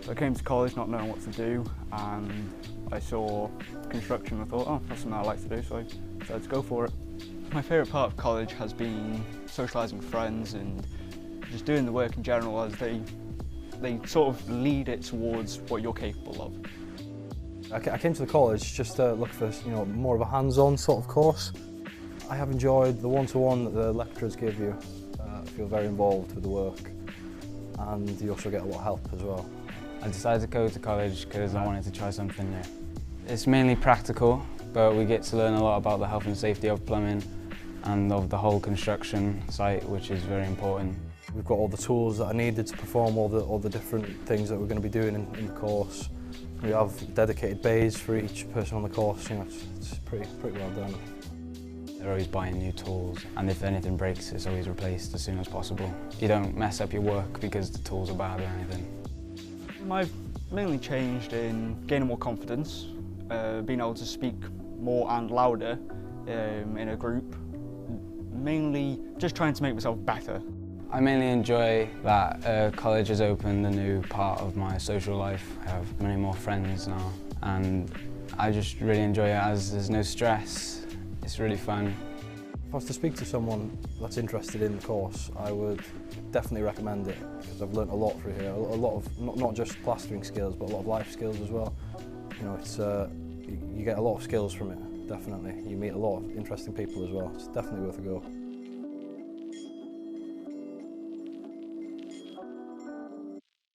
So I came to college not knowing what to do, and I saw construction and I thought, oh, that's something I like to do, so I decided to go for it. My favourite part of college has been socialising with friends and just doing the work in general, as they sort of lead it towards what you're capable of. I came to the college just to look for more of a hands-on sort of course. I have enjoyed the one-to-one that the lecturers give you. I feel very involved with the work, and you also get a lot of help as well. I decided to go to college because I wanted to try something new. It's mainly practical, but we get to learn a lot about the health and safety of plumbing and of the whole construction site, which is very important. We've got all the tools that are needed to perform all the different things that we're going to be doing in the course. We have dedicated bays for each person on the course. It's pretty well done. They're always buying new tools, and if anything breaks, it's always replaced as soon as possible. You don't mess up your work because the tools are bad or anything. I've mainly changed in gaining more confidence, being able to speak more and louder in a group, mainly just trying to make myself better. I mainly enjoy that college has opened a new part of my social life. I have many more friends now, and I just really enjoy it as there's no stress. It's really fun. If I was to speak to someone that's interested in the course, I would definitely recommend it, because I've learnt a lot through here. A lot of not just plastering skills, but a lot of life skills as well. You get a lot of skills from it, definitely. You meet a lot of interesting people as well. It's definitely worth a go.